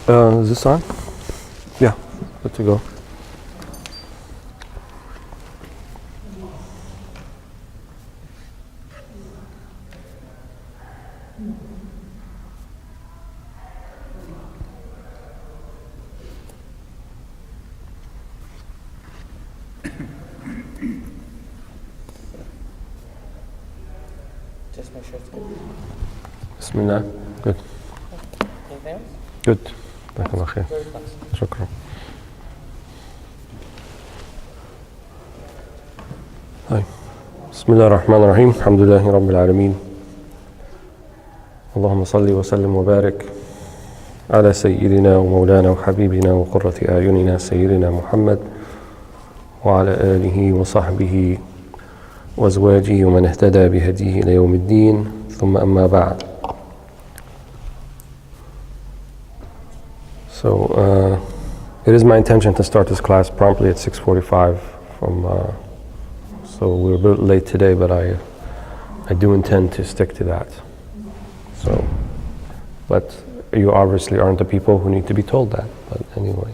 Is this on? Yeah, good to go. Just make sure it's good. Bismillah. Good. Anything else? Good. جزاك الله خير. Very flexible. شكرا. طيب. بسم الله الرحمن الرحيم. الحمد لله رب العالمين. اللهم صل وسلم وبارك على سيدنا ومولانا وحبيبنا وقرة أعيننا سيدنا محمد وعلى آله وصحبه وأزواجه ومن اهتدى بهديه إلى يوم الدين ثم أما بعد. So it is my intention to start this class promptly at 6:45 so we're a bit late today, but I do intend to stick to that. So, but you obviously aren't the people who need to be told that, but anyway.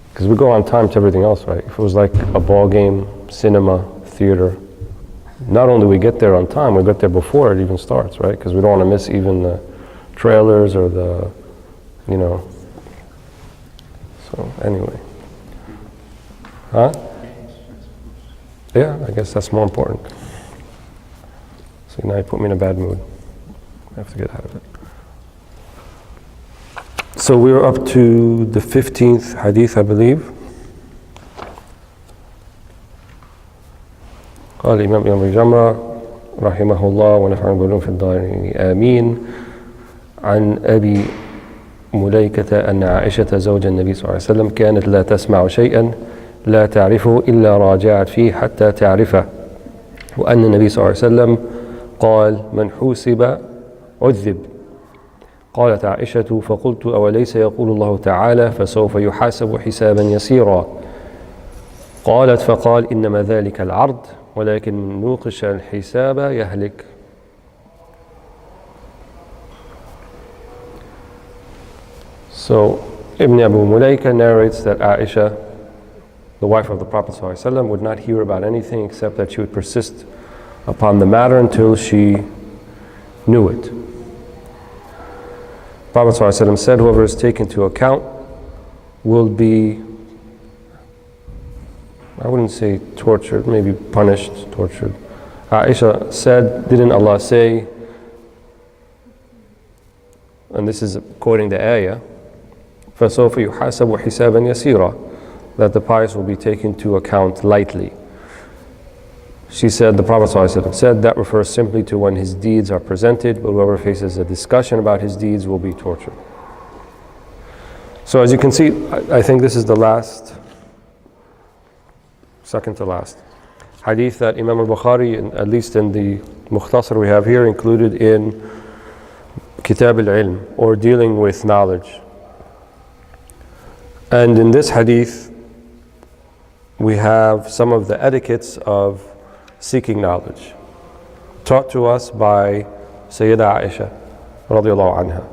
Because we go on time to everything else, right? If it was like a ball game, cinema, theater, not only we get there on time, we get there before it even starts, right? Because we don't want to miss even the trailers or the, you know. So anyway. Huh? Yeah, I guess that's more important. So now you put me in a bad mood. I have to get out of it. So we're up to the 15th hadith, I believe. قال الإمام ابن الجمرة رحمه الله ونفعنا بالعلوم في الدارين آمين عن أبي مليكة أن عائشة زوج النبي صلى الله عليه وسلم كانت لا تسمع شيئا لا تعرفه إلا راجعت فيه حتى تعرفه وأن النبي صلى الله عليه وسلم قال من حوسب عذب. قالت عائشة فقلت أوليس يقول الله تعالى فسوف يحاسب حسابا يسيرا. قالت فقال إنما ذلك العرض ولكن من نوقش الحساب يهلك. So Ibn Abu Mulayka narrates that Aisha, the wife of the Prophet ﷺ, would not hear about anything except that she would persist upon the matter until she knew it. Prophet ﷺ said, whoever is taken to account will be, I wouldn't say tortured, maybe punished, tortured. Aisha said, didn't Allah say, and this is quoting the ayah, فَسَوْفَ يُحَاسَبُ حِسَابًا يَسِيرًا, that the pious will be taken to account lightly. She said, the Prophet ﷺ said, that refers simply to when his deeds are presented, but whoever faces a discussion about his deeds will be tortured. So as you can see, I think this is the last, second to last, hadith that Imam al-Bukhari, at least in the Mukhtasar we have here, included in Kitab al-Ilm, or dealing with knowledge. And in this hadith, we have some of the etiquettes of seeking knowledge, taught to us by Sayyida Aisha radiallahu anha.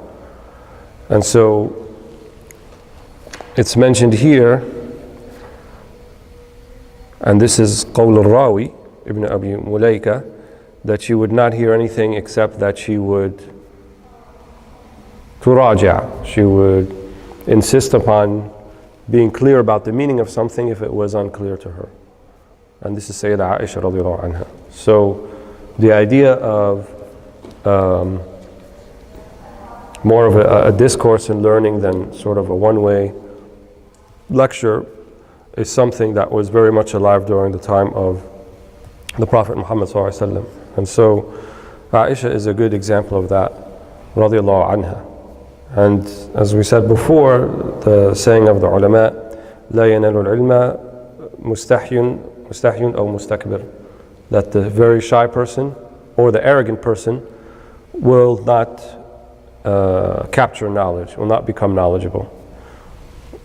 And so it's mentioned here, and this is Qawl al-Rawi, Ibn Abi Mulayka, that she would not hear anything except that she would turaja, she would insist upon being clear about the meaning of something if it was unclear to her. And this is Sayyida Aisha radiallahu anha. So the idea of more of a discourse in learning than sort of a one-way lecture is something that was very much alive during the time of the Prophet Muhammad sallallahu alaihi wasallam. And so Aisha is a good example of that, radiallahu anha. And as we said before, the saying of the ulama, لا ينال العلم مستحي أو مستكبر, that the very shy person or the arrogant person will not capture knowledge, will not become knowledgeable.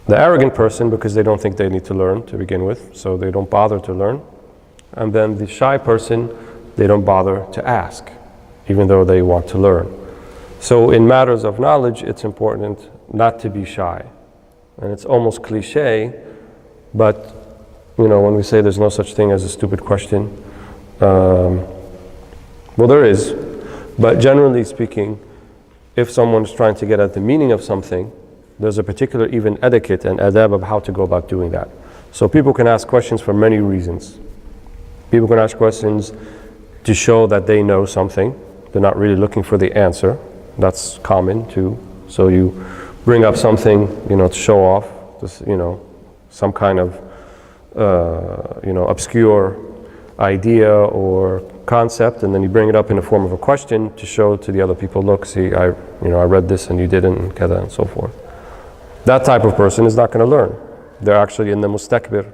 The arrogant person, because they don't think they need to learn to begin with, so they don't bother to learn. And then the shy person, they don't bother to ask, even though they want to learn. So in matters of knowledge, it's important not to be shy. And it's almost cliche, but when we say there's no such thing as a stupid question, well, there is, but generally speaking, if someone's trying to get at the meaning of something, there's a particular even etiquette and adab of how to go about doing that. So people can ask questions for many reasons. People can ask questions to show that they know something. They're not really looking for the answer. That's common too. So you bring up something, to show off, some kind of, obscure idea or concept, and then you bring it up in the form of a question to show to the other people, look, see, I read this and you didn't, and kada, and so forth. That type of person is not going to learn. They're actually in the mustakbir,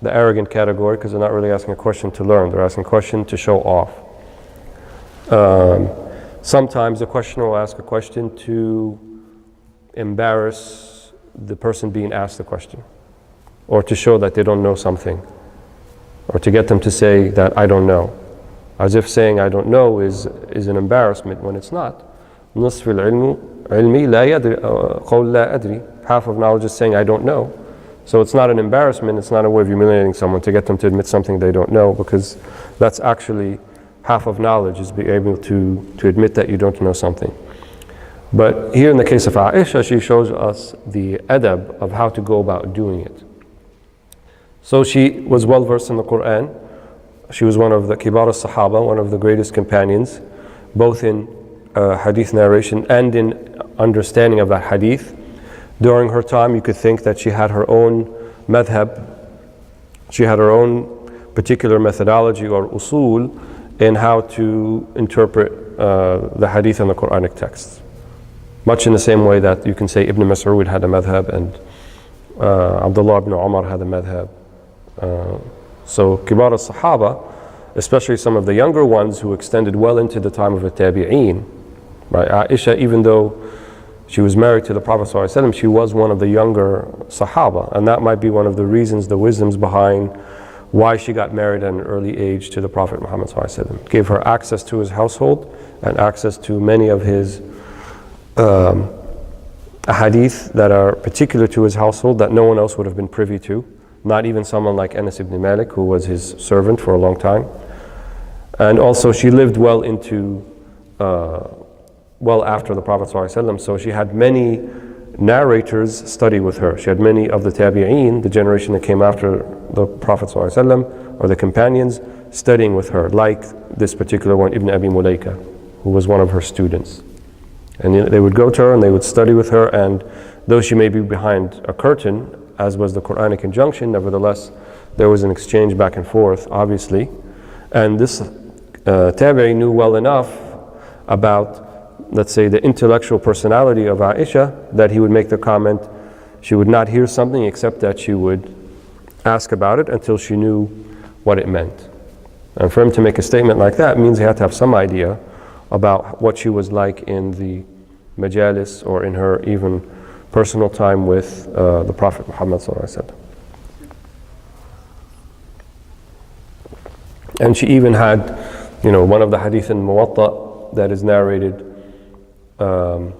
the arrogant category, because they're not really asking a question to learn. They're asking a question to show off. Sometimes the questioner will ask a question to embarrass the person being asked the question, or to show that they don't know something, or to get them to say that I don't know, as if saying I don't know is an embarrassment when it's not. نصف العلم علمي لا يدري قول لا أدري. Half of knowledge is saying I don't know. So it's not an embarrassment, it's not a way of humiliating someone to get them to admit something they don't know, because that's actually half of knowledge, is being able to admit that you don't know something. But here in the case of Aisha, she shows us the adab of how to go about doing it. So she was well versed in the Quran. She was one of the kibar al-sahaba, one of the greatest companions, both in hadith narration and in understanding of that hadith. During her time, you could think that she had her own madhab, she had her own particular methodology or usul in how to interpret the hadith and the Quranic texts. Much in the same way that you can say Ibn Mas'ud had a madhab and Abdullah ibn Umar had a madhab. So kibar al-sahaba, especially some of the younger ones who extended well into the time of the tabi'een, right? Aisha, even though she was married to the Prophet ﷺ, she was one of the younger sahaba, and that might be one of the reasons, the wisdoms behind why she got married at an early age to the Prophet Muhammad ﷺ. Gave her access to his household and access to many of his hadith that are particular to his household that no one else would have been privy to. Not even someone like Anas ibn Malik, who was his servant for a long time. And also she lived well into, well after the Prophet ﷺ, so she had many narrators study with her. She had many of the tabi'een, the generation that came after the Prophet ﷺ, or the companions, studying with her, like this particular one, Ibn Abi Mulaika, who was one of her students. And they would go to her and they would study with her, and though she may be behind a curtain, as was the Quranic injunction, nevertheless, there was an exchange back and forth, obviously. And this tabi'i knew well enough about, let's say, the intellectual personality of Aisha, that he would make the comment, she would not hear something except that she would ask about it until she knew what it meant. And for him to make a statement like that means he had to have some idea about what she was like in the majalis or in her even personal time with the Prophet Muhammad ﷺ. And she even had, one of the hadith in Muwatta that is narrated, I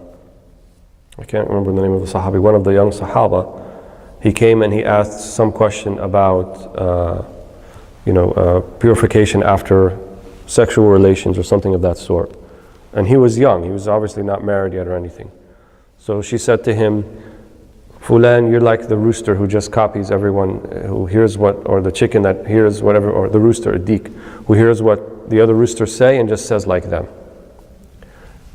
can't remember the name of the Sahabi, one of the young Sahaba, he came and he asked some question about, purification after sexual relations or something of that sort. And he was young, he was obviously not married yet or anything. So she said to him, Fulan, you're like the rooster who just copies everyone who hears or the chicken that hears whatever, or the rooster, a deek, who hears what the other roosters say and just says like them.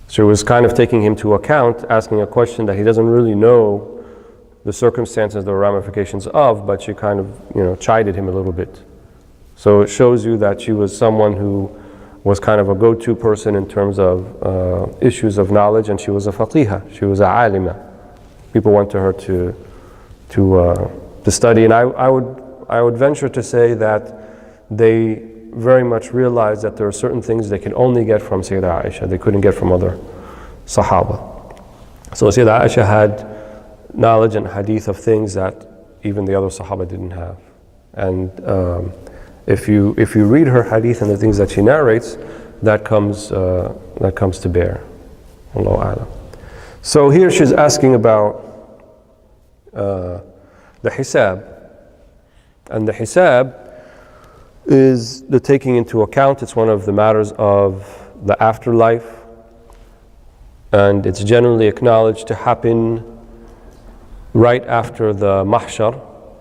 So it was kind of taking him to account, asking a question that he doesn't really know the circumstances, the ramifications of, but she kind of, chided him a little bit. So it shows you that she was someone who was kind of a go-to person in terms of issues of knowledge, and she was a faqiha, she was a alima. People went to her to study, and I would venture to say that they very much realized that there are certain things they can only get from Sayyidah Aisha, they couldn't get from other Sahaba. So Sayyidah Aisha had knowledge and hadith of things that even the other Sahaba didn't have. And if you read her hadith and the things that she narrates, that comes to bear. Allahu a'lam. So here she's asking about the hisab. And the hisab is the taking into account. It's one of the matters of the afterlife. And it's generally acknowledged to happen right after the mahshar,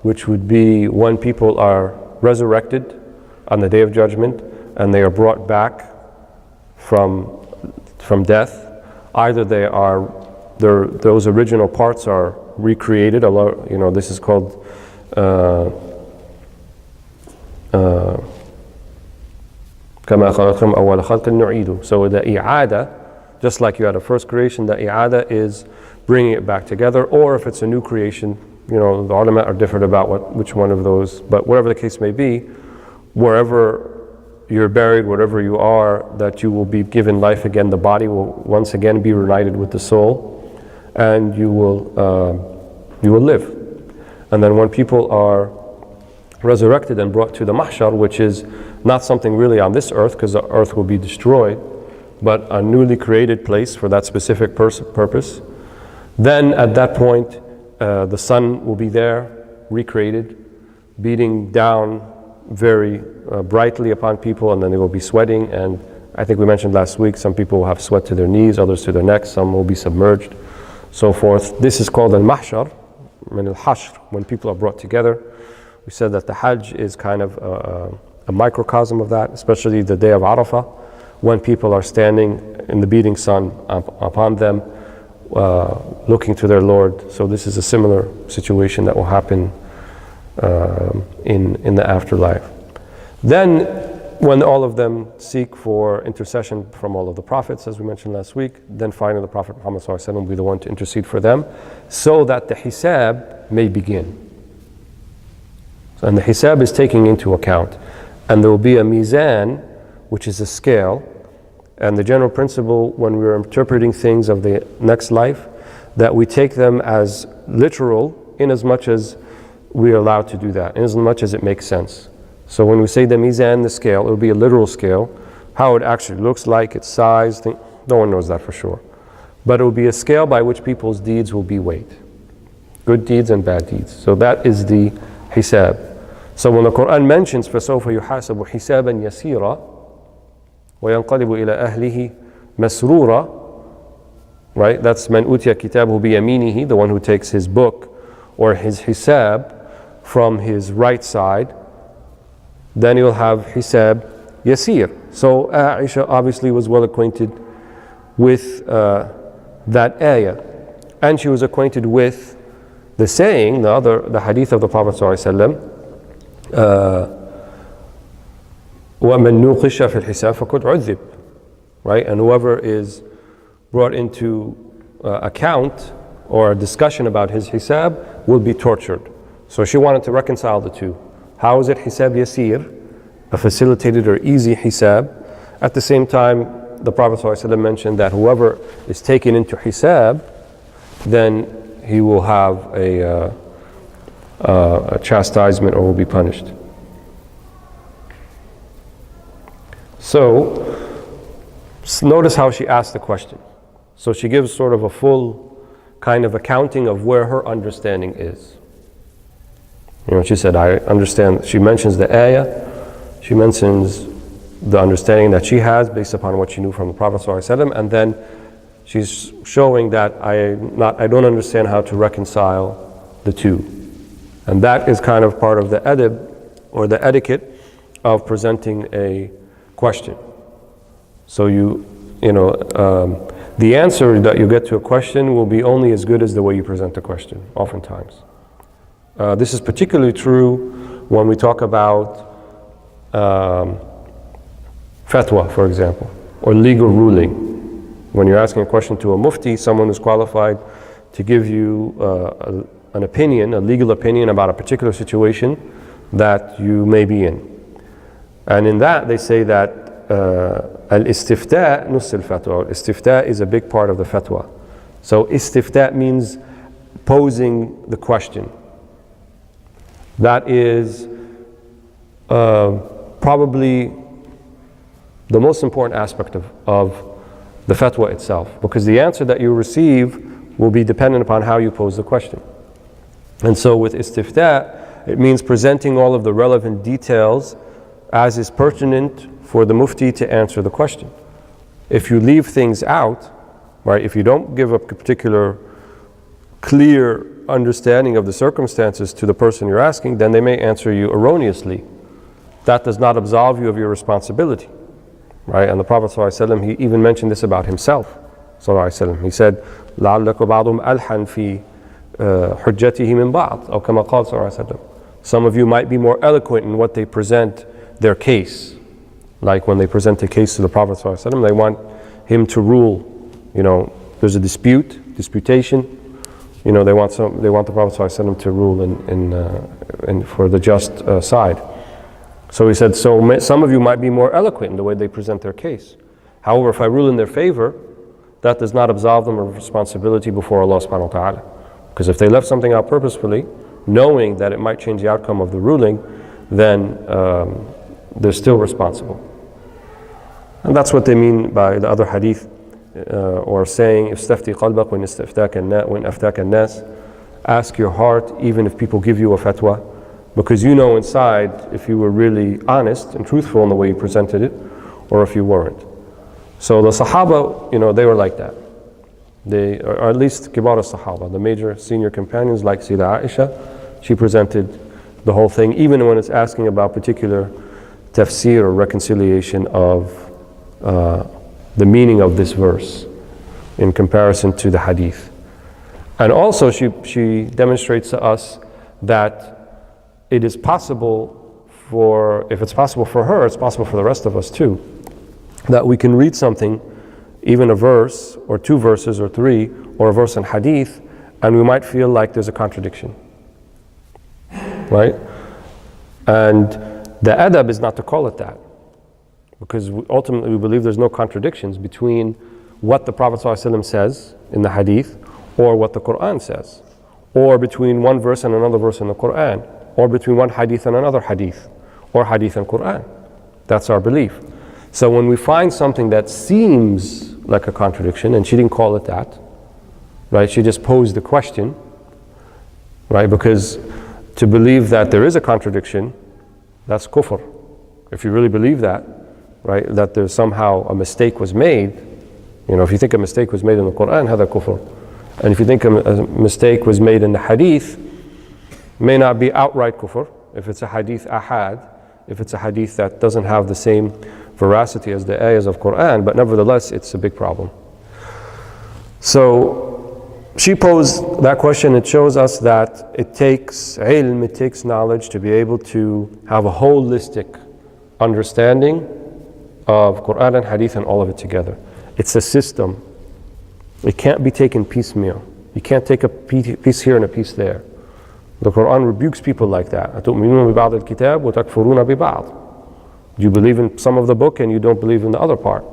which would be when people are resurrected on the Day of Judgment and they are brought back from death. Either those original parts are recreated. This is called كما خلقكم أول خلق نعيده. So the i'ada, just like you had a first creation, the i'ada is bringing it back together. Or if it's a new creation, the ulama are different about which one of those. But whatever the case may be, wherever you're buried, whatever you are, that you will be given life again. The body will once again be reunited with the soul, and you will live. And then when people are resurrected and brought to the mahshar, which is not something really on this earth, because the earth will be destroyed, but a newly created place for that specific purpose, then at that point the sun will be there, recreated, beating down very brightly upon people, and then they will be sweating. And I think we mentioned last week, some people will have sweat to their knees, others to their necks, some will be submerged, so forth. This is called al-mahshar, min al-hashr, when people are brought together. We said that the Hajj is kind of a microcosm of that, especially the day of Arafah, when people are standing in the beating sun upon them, looking to their Lord. So this is a similar situation that will happen in the afterlife. Then, when all of them seek for intercession from all of the prophets, as we mentioned last week, then finally the Prophet Muhammad ﷺ will be the one to intercede for them, so that the hisab may begin. And the hisab is taking into account. And there will be a mizan, which is a scale. And the general principle when we're interpreting things of the next life, that we take them as literal in as much as we are allowed to do that, in as much as it makes sense. So when we say the mizan, the scale, it will be a literal scale. How it actually looks like, its size, no one knows that for sure. But it will be a scale by which people's deeds will be weighed. Good deeds and bad deeds. So that is the hisab. So when the Quran mentions فَسَوْفَ يُحَاسَبُ حِسَابًا يَسِيرًا وَيَنْقَلِبُ إِلَىٰ أَهْلِهِ مَسْرُورًا, right? That's مَنْ أُوتِيَ كِتَابُهُ بِيَمِينِهِ, the one who takes his book or his hisab from his right side. Then he'll have hisab yasir. So Aisha obviously was well acquainted with that ayah. And she was acquainted with the saying, the hadith of the Prophet ﷺ, وَمَنْ نُوقِشَ فِي الْحِسَابِ فَقَدْ عُذِّبْ, right? And whoever is brought into account or a discussion about his hisab will be tortured. So she wanted to reconcile the two. How is it hisab yasir, a facilitated or easy hisab? At the same time, the Prophet ﷺ mentioned that whoever is taken into hisab, then he will have a chastisement or will be punished. So notice how she asked the question. So she gives sort of a full kind of accounting of where her understanding is. She said, I understand. She mentions the ayah. She mentions the understanding that she has based upon what she knew from the Prophet ﷺ, and then she's showing that I don't understand how to reconcile the two. And that is kind of part of the adab, or the etiquette of presenting a question. So the answer that you get to a question will be only as good as the way you present the question, oftentimes. This is particularly true when we talk about fatwa, for example, or legal ruling. When you're asking a question to a mufti, someone who's qualified to give you an opinion, a legal opinion about a particular situation that you may be in. And in that, they say that al-istifta' nus al-fatwa. Istifta' is a big part of the fatwa. So istifta' means posing the question. That is probably the most important aspect of the fatwa itself, because the answer that you receive will be dependent upon how you pose the question. And so with istifta, it means presenting all of the relevant details as is pertinent for the mufti to answer the question. If you leave things out, right, if you don't give a particular clear understanding of the circumstances to the person you're asking, then they may answer you erroneously. That does not absolve you of your responsibility, right? And the Prophet ﷺ, he even mentioned this about himself, ﷺ. He said, لَعَلَّكَ بَعْضُهُمْ أَلْحَنْ فِي حُجَّتِهِ مِنْ بَعْضٍ أو كما قال صلى الله عليه وسلم. Some of you might be more eloquent in what they present their case. Like when they present a case to the Prophet ﷺ, they want him to rule. You know, there's a disputation. You know, they want the Prophet ﷺ to rule in for the just side. So he said, some of you might be more eloquent in the way they present their case. However, if I rule in their favor, that does not absolve them of responsibility before Allah subhanahu wa ta'ala. Because if they left something out purposefully, knowing that it might change the outcome of the ruling, then they're still responsible. And that's what they mean by the other hadith, or saying, "Istafti qalbak when aftaka an-nas." Ask your heart, even if people give you a fatwa, because you know inside if you were really honest and truthful in the way you presented it, or if you weren't. So the Sahaba, you know, they were like that. They, or at least Kibar al-Sahaba, the major senior companions, like Sayyidah Aisha, she presented the whole thing, even when it's asking about particular tafsir or reconciliation of the meaning of this verse in comparison to the hadith. And also she demonstrates to us that it is possible if it's possible for her, it's possible for the rest of us too, that we can read something, even a verse or two verses or three, or a verse in hadith, and we might feel like there's a contradiction, right? And the adab is not to call it that, because ultimately we believe there's no contradictions between what the Prophet ﷺ says in the hadith or what the Quran says, or between one verse and another verse in the Quran, or between one hadith and another hadith, or hadith and Quran. That's our belief. So when we find something that seems like a contradiction, and she didn't call it that, right? She just posed the question, right? Because to believe that there is a contradiction, that's kufr. If you really believe that, right, that there's somehow a mistake was made, you know, if you think a mistake was made in the Quran, هذا kufr. And if you think a mistake was made in the hadith, may not be outright kufr, if it's a hadith ahad, if it's a hadith that doesn't have the same veracity as the ayahs of Quran, but nevertheless it's a big problem. So she posed that question. It shows us that it takes ilm, it takes knowledge to be able to have a holistic understanding of Quran and hadith and all of it together. It's a system. It can't be taken piecemeal. You can't take a piece here and a piece there. The Quran rebukes people like that. أَتُؤْمِنُونَ بِبَعْضِ الْكِتَابِ وَتَكْفُرُونَ بِبَعْضِ. You believe in some of the book and you don't believe in the other part.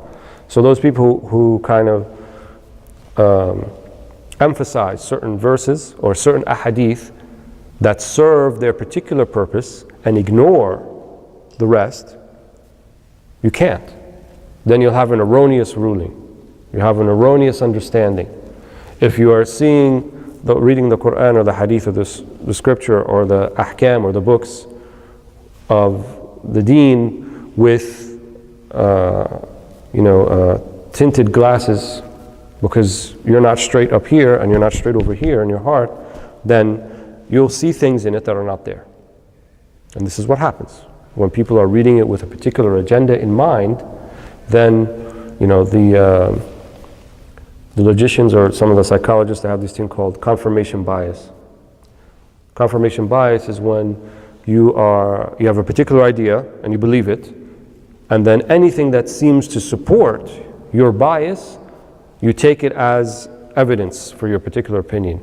So those people who kind of emphasize certain verses or certain ahadith that serve their particular purpose and ignore the rest, you can't. Then you'll have an erroneous ruling. You have an erroneous understanding. If you are reading the Quran or the hadith or the scripture or the ahkam or the books of the deen with tinted glasses, because you're not straight up here and you're not straight over here in your heart, then you'll see things in it that are not there. And this is what happens when people are reading it with a particular agenda in mind. Then the logicians or some of the psychologists, they have this thing called confirmation bias. Confirmation bias is when you have a particular idea and you believe it, and then anything that seems to support your bias, you take it as evidence for your particular opinion.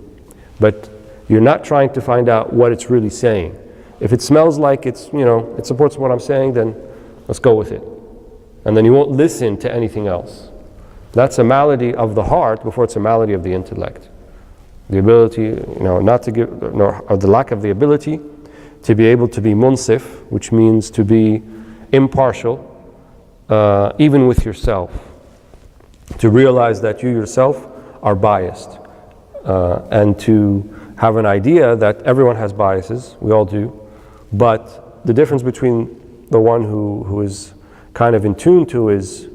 But you're not trying to find out what it's really saying. If it smells like it supports what I'm saying, then let's go with it. And then you won't listen to anything else. That's a malady of the heart before it's a malady of the intellect. The ability, the lack of the ability to be able to be munsif, which means to be impartial, even with yourself. to realize that you yourself are biased, and to have an idea that everyone has biases, we all do, but the difference between the one who is kind of in tune to his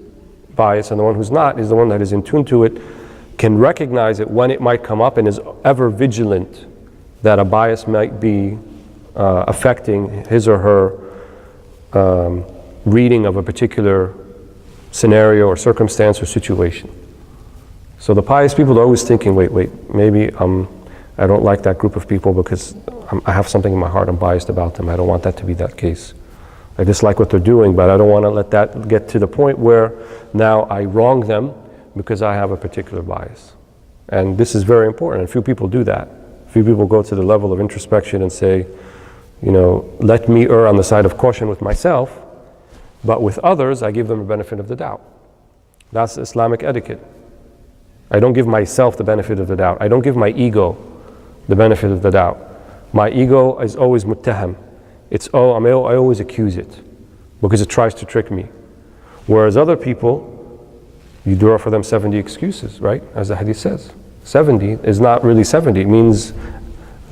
bias and the one who's not is the one that is in tune to it can recognize it when it might come up and is ever vigilant that a bias might be affecting his or her reading of a particular scenario or circumstance or situation. So the pious people are always thinking, wait, maybe I don't like that group of people because I have something in my heart, I'm biased about them. I don't want that to be that case. I dislike what they're doing, but I don't want to let that get to the point where now I wrong them because I have a particular bias. And this is very important, and few people do that. Few people go to the level of introspection and say, let me err on the side of caution with myself, but with others, I give them the benefit of the doubt. That's Islamic etiquette. I don't give myself the benefit of the doubt. I don't give my ego the benefit of the doubt. My ego is always muttaham. I always accuse it because it tries to trick me. Whereas other people, you draw for them 70 excuses, right? As the hadith says. 70 is not really 70. It means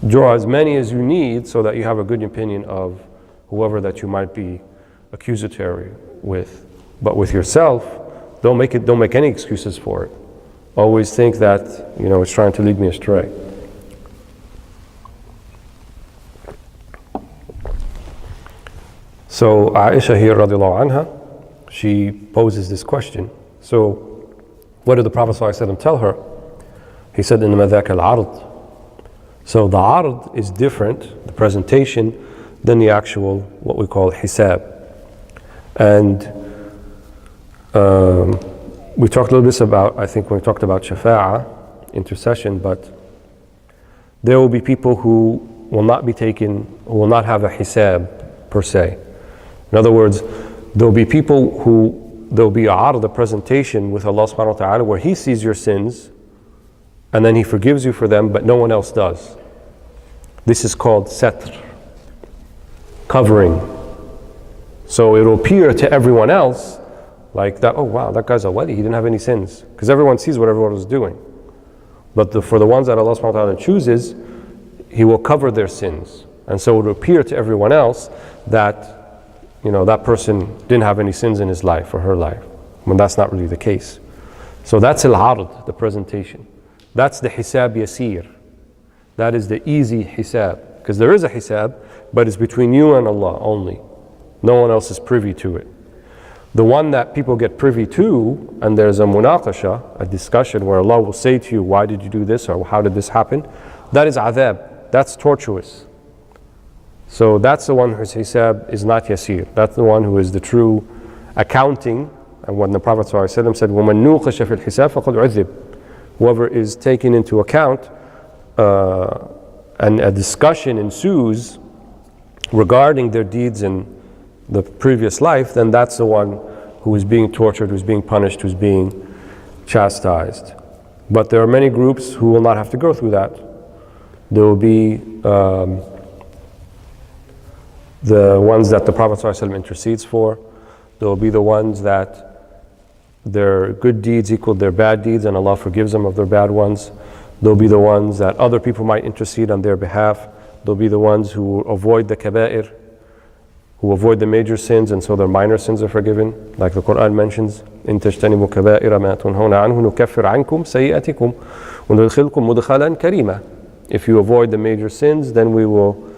draw as many as you need so that you have a good opinion of whoever that you might be accusatory with. But with yourself, don't make any excuses for it. Always think that, it's trying to lead me astray. So Aisha here, radiallahu anha, she poses this question. So what did the Prophet ﷺ tell her? He said, إِنَّمَا ذَاكَ الْعَرْض. So the ard is different, the presentation, than the actual, what we call hisab. And we talked a little bit about, I think when we talked about shafa'ah, intercession, but there will be people who will not be taken, who will not have a hisab per se. In other words, there will be people who, there will be a ard, the presentation with Allah subhanahu wa ta'ala, where He sees your sins, and then He forgives you for them, but no one else does. This is called satr, covering. So it will appear to everyone else like that, oh wow, that guy's a wali, he didn't have any sins. Because everyone sees what everyone is doing. But for the ones that Allah subhanahu wa ta'ala chooses, He will cover their sins. And so it will appear to everyone else that, that person didn't have any sins in his life or her life, when that's not really the case. So that's al-ard, the presentation. That's the hisab yasir. That is the easy hisab. Because there is a hisab, but it's between you and Allah only. No one else is privy to it. The one that people get privy to, and there's a munaqasha, a discussion where Allah will say to you, why did you do this, or how did this happen? That is adhab. That's tortuous. So that's the one whose hisab is not yasir. That's the one who is the true accounting. And when the Prophet ﷺ said, وَمَنْ نُوقِشَ فِي الْحِسَابِ فَقَدْ عُذِّبْ. Whoever is taken into account, and a discussion ensues regarding their deeds in the previous life, then that's the one who is being tortured, who's being punished, who's being chastised. But there are many groups who will not have to go through that. There will be the ones that the Prophet ﷺ intercedes for. There will be the ones that their good deeds equal their bad deeds and Allah forgives them of their bad ones. There'll be the ones that other people might intercede on their behalf. There'll be the ones who avoid the kaba'ir, who avoid the major sins, and so their minor sins are forgiven. Like the Quran mentions, إِن تَجْتَنِبُوا كَبَائِرَ مَا تُنْهَوْنَ عَنْهُ نُكَفِّرْ عَنْكُمْ سَيِّئَاتِكُمْ وَنُدْخِلْكُمْ مُدْخَلًا كَرِيمًا. If you avoid the major sins, then we will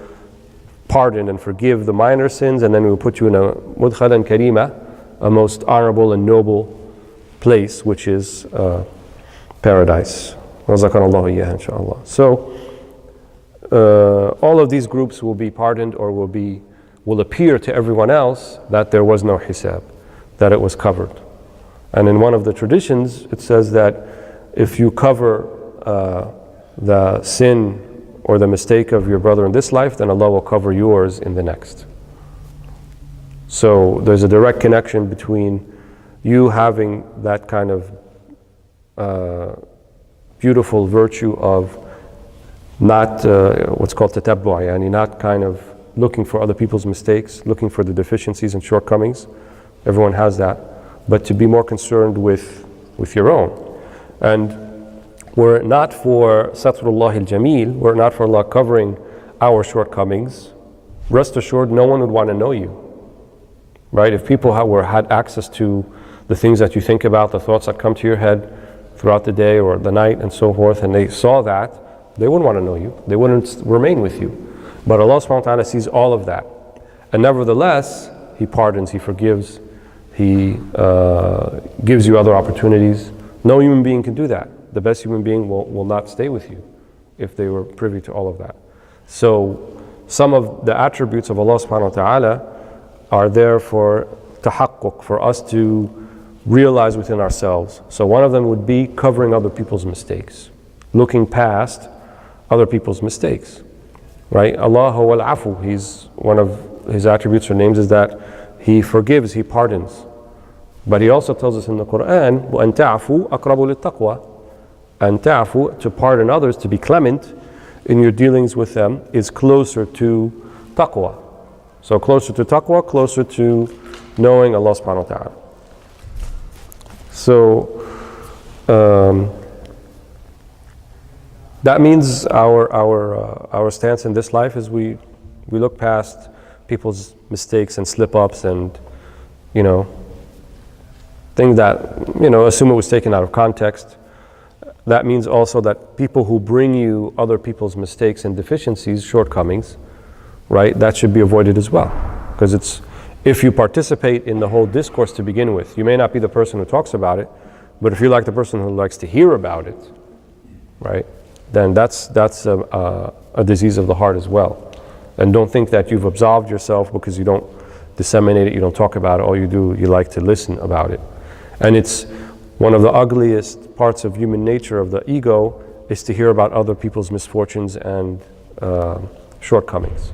pardon and forgive the minor sins, and then we will put you in a mudkhalan karima, a most honorable and noble place, which is paradise. Razaqanallahu iyyaha, inshallah. So all of these groups will be pardoned, or will appear to everyone else that there was no hisab, that it was covered. And in one of the traditions, it says that if you cover the sin or the mistake of your brother in this life, then Allah will cover yours in the next. So there's a direct connection between you having that kind of beautiful virtue of not what's called tatabbu', yani not kind of looking for other people's mistakes, looking for the deficiencies and shortcomings. Everyone has that. But to be more concerned with with your own. And were it not for Satrullah al-Jameel, were it not for Allah covering our shortcomings, rest assured no one would want to know you. Right? If people had access to the things that you think about, the thoughts that come to your head throughout the day or the night and so forth, and they saw that, they wouldn't want to know you. They wouldn't remain with you. But Allah subhanahu wa ta'ala sees all of that. And nevertheless, He pardons, He forgives, He gives you other opportunities. No human being can do that. The best human being will not stay with you if they were privy to all of that. So some of the attributes of Allah subhanahu wa ta'ala are there for tahaqquq, for us to realize within ourselves. So one of them would be covering other people's mistakes, looking past other people's mistakes. Right? Allah huwa al-afu, He's one of His attributes or names is that He forgives, He pardons. But He also tells us in the Quran, وَأَن تَعْفُوا أَقْرَبُ لِلتَّقْوَى. And ta'fu, to pardon others, to be clement in your dealings with them, is closer to taqwa. So closer to taqwa, closer to knowing Allah subhanahu wa ta'ala. So that means our stance in this life is we look past people's mistakes and slip-ups and things that assume it was taken out of context. That means also that people who bring you other people's mistakes and deficiencies, shortcomings, right, that should be avoided as well. Because if you participate in the whole discourse to begin with, you may not be the person who talks about it, but if you're like the person who likes to hear about it, right, then that's a disease of the heart as well. And don't think that you've absolved yourself because you don't disseminate it, you don't talk about it, all you do, you like to listen about it. And it's one of the ugliest parts of human nature, of the ego, is to hear about other people's misfortunes and shortcomings.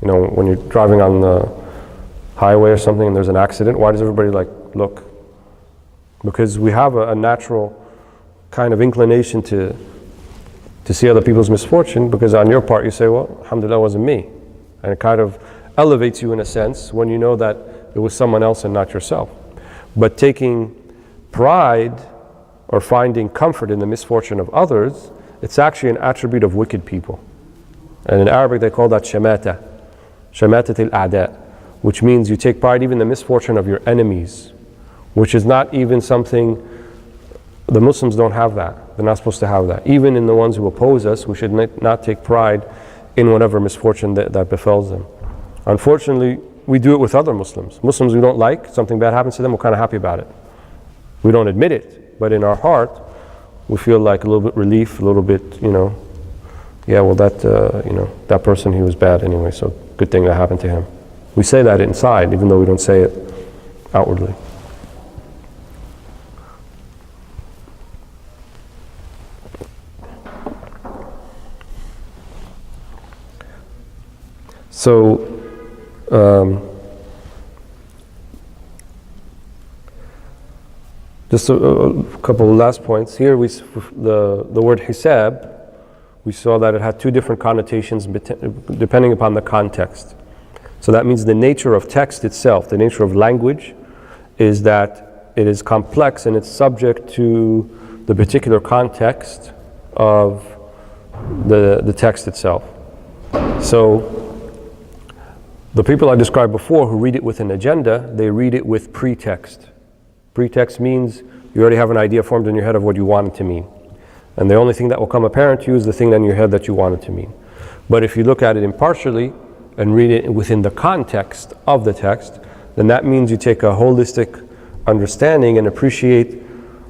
When you're driving on the highway or something and there's an accident, why does everybody look? Because we have a natural kind of inclination to see other people's misfortune, because on your part you say, well, alhamdulillah, it wasn't me. And it kind of elevates you in a sense when you know that it was someone else and not yourself. But taking pride or finding comfort in the misfortune of others, it's actually an attribute of wicked people. And in Arabic they call that shamata al-a'da, which means you take pride even in the misfortune of your enemies, which is not even something, the Muslims don't have that. They're not supposed to have that. Even in the ones who oppose us, we should not take pride in whatever misfortune that befalls them. Unfortunately, we do it with other Muslims. Muslims we don't like, something bad happens to them, we're kind of happy about it. We don't admit it, but in our heart, we feel like a little bit relief, a little bit, yeah, well that person, he was bad anyway, so good thing that happened to him. We say that inside, even though we don't say it outwardly. So, just a couple of last points. Here, the word hisab, we saw that it had two different connotations depending upon the context. So that means the nature of text itself, the nature of language, is that it is complex and it's subject to the particular context of the text itself. So the people I described before who read it with an agenda, they read it with pretext. Pretext means you already have an idea formed in your head of what you want it to mean. And the only thing that will come apparent to you is the thing in your head that you want it to mean. But if you look at it impartially and read it within the context of the text, then that means you take a holistic understanding and appreciate,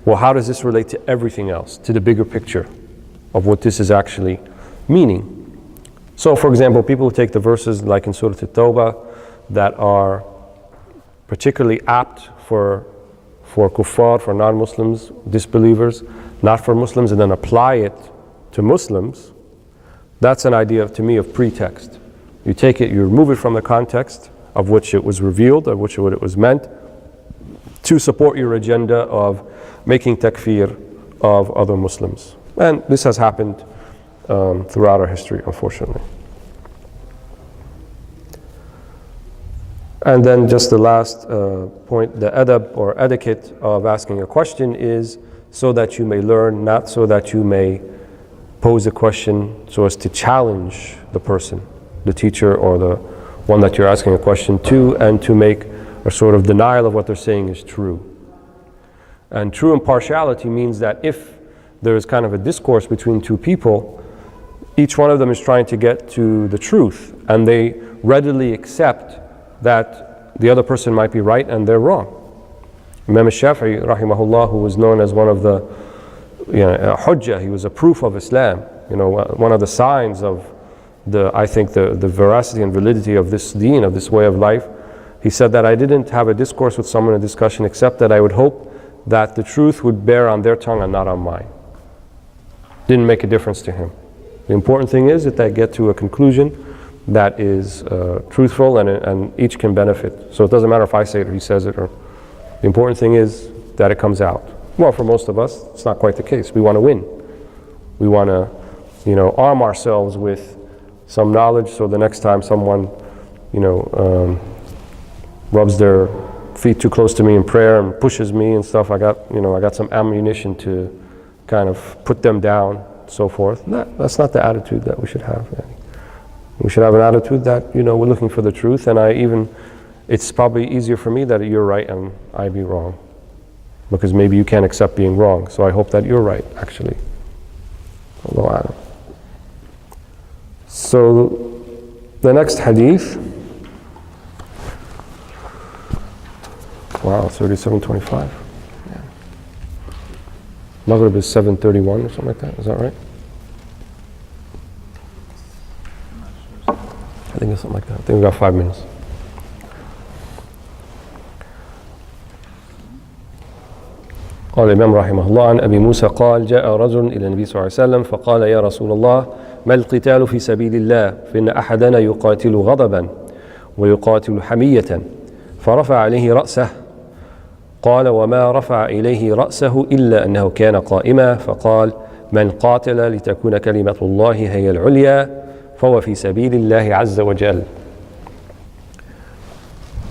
well, how does this relate to everything else, to the bigger picture of what this is actually meaning. So, for example, people who take the verses like in Surah At-Tawbah that are particularly apt for kuffar, for non-Muslims, disbelievers, not for Muslims, and then apply it to Muslims, that's an idea to me of pretext. You take it, you remove it from the context of which it was revealed, of which it was meant, to support your agenda of making takfir of other Muslims. And this has happened throughout our history, unfortunately. And then just the last point, the adab or etiquette of asking a question is so that you may learn, not so that you may pose a question so as to challenge the person, the teacher or the one that you're asking a question to, and to make a sort of denial of what they're saying is true. And true impartiality means that if there is kind of a discourse between two people, each one of them is trying to get to the truth, and they readily accept that the other person might be right and they're wrong. Imam al-Shafi'i, rahimahullah, who was known as one of the hujjah, he was a proof of Islam, one of the signs of the veracity and validity of this deen, of this way of life. He said that I didn't have a discourse with someone, a discussion, except that I would hope that the truth would bear on their tongue and not on mine. Didn't make a difference to him. The important thing is that they get to a conclusion that is truthful and each can benefit. So it doesn't matter if I say it or he says it, or the important thing is that it comes out. Well, for most of us, it's not quite the case. We want to win. We want to, arm ourselves with some knowledge, so the next time someone, rubs their feet too close to me in prayer and pushes me and stuff, I got some ammunition to kind of put them down, so forth. That's not the attitude that we should have. We should have an attitude that, we're looking for the truth, and it's probably easier for me that you're right and I be wrong, because maybe you can't accept being wrong, so I hope that you're right, actually. Allahu a'lam. So the next hadith, wow, 37:25. Yeah. Maghrib is 7:31 or something like that. Is that right? I think it's something like that. I think we got 5 minutes. قال الإمام رحمه الله عن أبي موسى قال جاء رجل إلى النبي صلى الله عليه وسلم فقال يا رسول الله ما القتال في سبيل الله فإن أحدنا يقاتل غضبا ويقاتل حمية فرفع عليه رأسه قال وما رفع إليه رأسه إلا أنه كان قائما فقال من قاتل لتكون كلمة الله هي العليا فهو في سبيل الله عز وجل.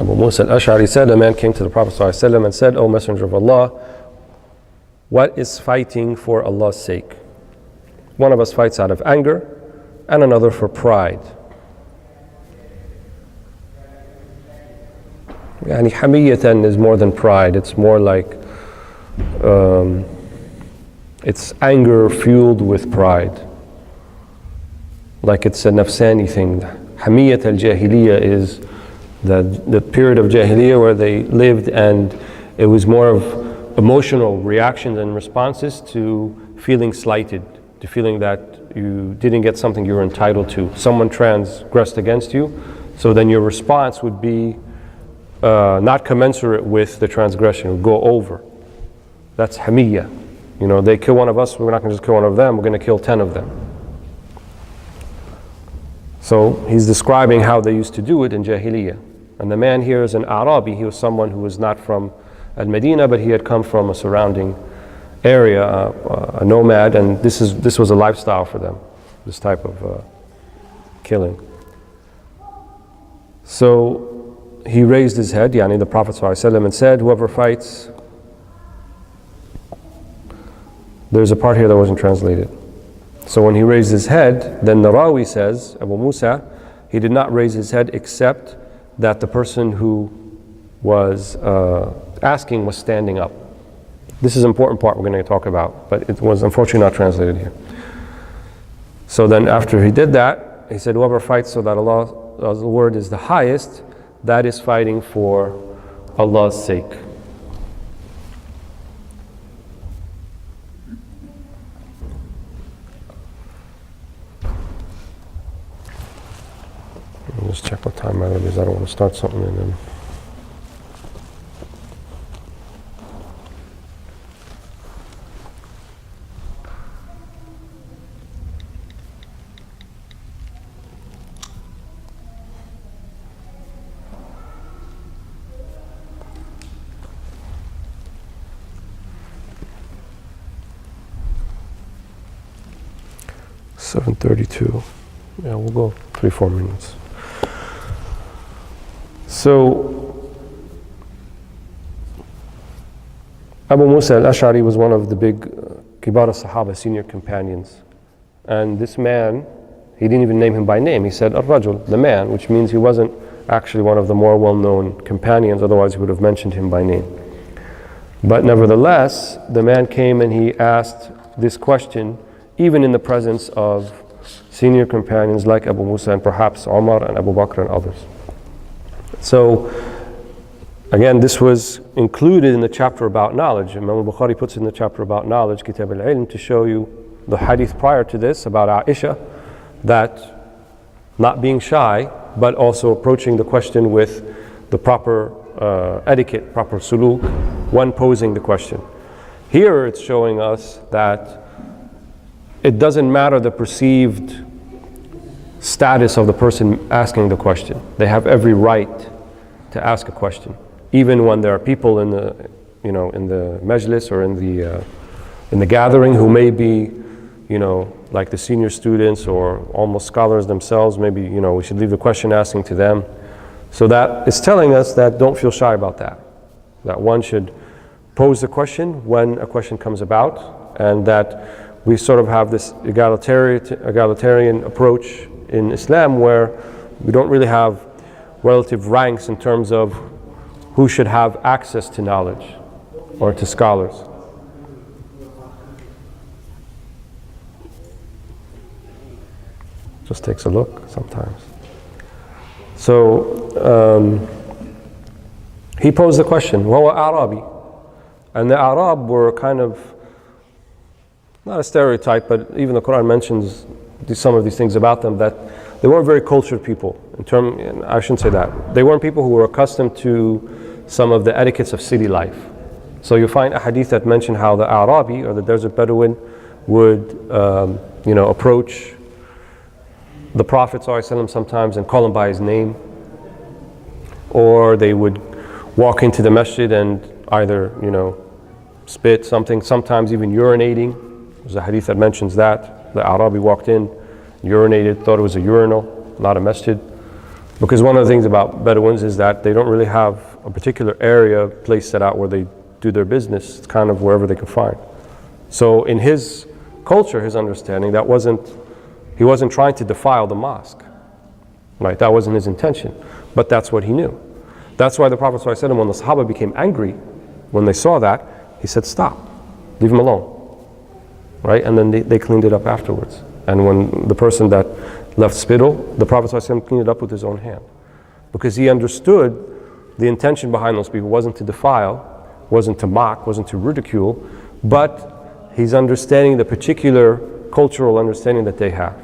Abu Musa al-Ash'ari said, a man came to the Prophet ﷺ and said, O Messenger of Allah, what is fighting for Allah's sake? One of us fights out of anger and another for pride. Yani hamiyatan is more than pride. It's more like it's anger fueled with pride. Like it's a nafsani thing. Hamiyat al-Jahiliyyah is the period of Jahiliyyah where they lived, and it was more of emotional reactions and responses to feeling slighted, to feeling that you didn't get something you were entitled to. Someone transgressed against you, so then your response would be not commensurate with the transgression, would go over. That's hamiyya. They kill one of us, we're not going to just kill one of them, we're going to kill 10 of them. So he's describing how they used to do it in Jahiliyyah. And the man here is an Arabi. He was someone who was not from Al-Medina, but he had come from a surrounding area, a nomad, and this was a lifestyle for them, this type of killing. So he raised his head, yani the Prophet ﷺ, and said, whoever fights, there's a part here that wasn't translated. So when he raised his head, then the Rawi says, Abu Musa, he did not raise his head except that the person who was asking was standing up. This is an important part we're going to talk about, but it was unfortunately not translated here. So then after he did that, he said, whoever fights so that Allah's word is the highest, that is fighting for Allah's sake. I'll just check what time it is. I don't want to start something and then. $7:32. Yeah, we'll go 3-4 minutes. So Abu Musa al-Ash'ari was one of the big Kibar al-Sahaba, senior companions. And this man, he didn't even name him by name. He said, Ar-Rajul, the man, which means he wasn't actually one of the more well-known companions, otherwise he would have mentioned him by name. But nevertheless, the man came and he asked this question, even in the presence of senior companions like Abu Musa and perhaps Umar and Abu Bakr and others. So, again, this was included in the chapter about knowledge. Imam Bukhari puts it in the chapter about knowledge, Kitab al-Ilm, to show you the hadith prior to this about Aisha, that not being shy, but also approaching the question with the proper etiquette, proper suluk, when posing the question. Here it's showing us that it doesn't matter the perceived status of the person asking the question. They have every right to ask a question, even when there are people in the, in the majlis or in the gathering who may be, like the senior students or almost scholars themselves. Maybe, we should leave the question asking to them. So that is telling us that don't feel shy about that. That one should pose the question when a question comes about, and that we sort of have this egalitarian approach in Islam where we don't really have relative ranks in terms of who should have access to knowledge or to scholars. Just takes a look sometimes. So he posed the question, وَهُوَ أَعْرَابِي. And the Arab were kind of, not a stereotype, but even the Quran mentions some of these things about them, that they weren't very cultured people. I shouldn't say that. They weren't people who were accustomed to some of the etiquettes of city life. So you find a hadith that mention how the Arabi, or the desert Bedouin, would approach the Prophet ﷺ sometimes and call him by his name. Or they would walk into the masjid and either, spit something, sometimes even urinating. There's a hadith that mentions that. The Arabi walked in, urinated, thought it was a urinal, not a masjid. Because one of the things about Bedouins is that they don't really have a particular area, place set out where they do their business. It's kind of wherever they can find. So in his culture, his understanding, he wasn't trying to defile the mosque. Right? That wasn't his intention. But that's what he knew. That's why the Prophet ﷺ, when the Sahaba became angry, when they saw that, he said, stop, leave him alone. Right? And then they cleaned it up afterwards. And when the person that left spittle, the Prophet ﷺ cleaned it up with his own hand. Because he understood the intention behind those people wasn't to defile, wasn't to mock, wasn't to ridicule, but he's understanding the particular cultural understanding that they have,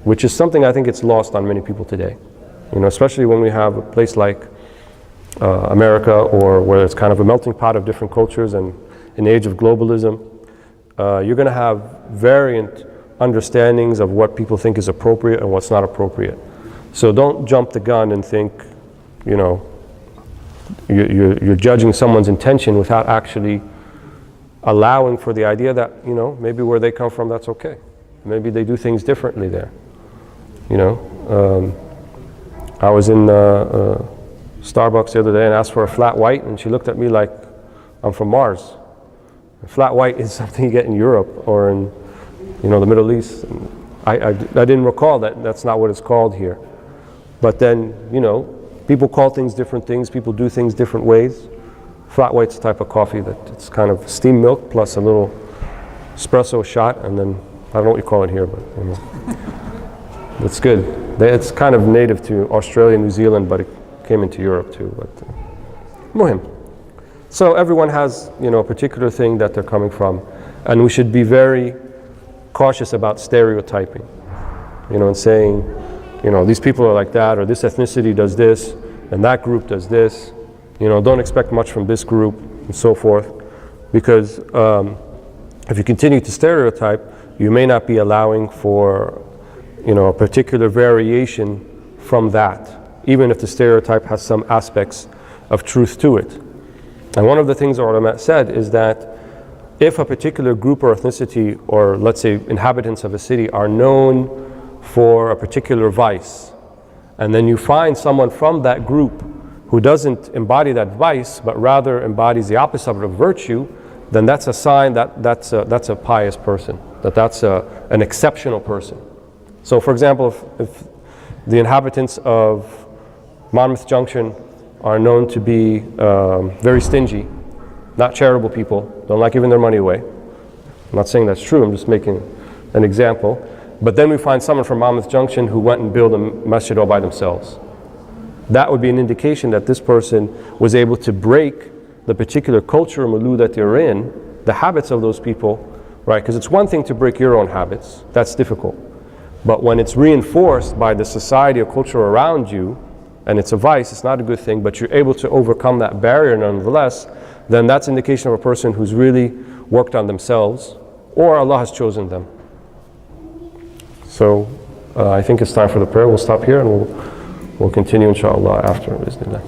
which is something I think it's lost on many people today. Especially when we have a place like America, or where it's kind of a melting pot of different cultures, and in the age of globalism, you're going to have variant understandings of what people think is appropriate and what's not appropriate. So don't jump the gun and think, you're judging someone's intention without actually allowing for the idea that, maybe where they come from, that's okay. Maybe they do things differently there. I was in Starbucks the other day and asked for a flat white, and she looked at me like I'm from Mars. A flat white is something you get in Europe or in, the Middle East. I didn't recall that's not what it's called here. But then, people call things different things, people do things different ways. Flat white's a type of coffee that it's kind of steamed milk plus a little espresso shot, and then I don't know what you call it here, but it's good. It's kind of native to Australia, New Zealand, but it came into Europe too. But muhim. So everyone has, a particular thing that they're coming from, and we should be very cautious about stereotyping, and saying, these people are like that, or this ethnicity does this, and that group does this. Don't expect much from this group, and so forth, because if you continue to stereotype, you may not be allowing for, a particular variation from that, even if the stereotype has some aspects of truth to it. And one of the things our ulama said is that if a particular group or ethnicity, or let's say inhabitants of a city, are known for a particular vice, and then you find someone from that group who doesn't embody that vice, but rather embodies the opposite of virtue, then that's a sign that that's a pious person, that's an exceptional person. So for example, if the inhabitants of Monmouth Junction are known to be very stingy, not charitable people, don't like giving their money away. I'm not saying that's true, I'm just making an example. But then we find someone from Monmouth Junction who went and built a masjid all by themselves. That would be an indication that this person was able to break the particular culture or milieu that they're in, the habits of those people, right? Because it's one thing to break your own habits, that's difficult. But when it's reinforced by the society or culture around you, and it's a vice, it's not a good thing, but you're able to overcome that barrier nonetheless, then that's indication of a person who's really worked on themselves, or Allah has chosen them. So I think it's time for the prayer. We'll stop here and we'll continue inshallah after, bismillah.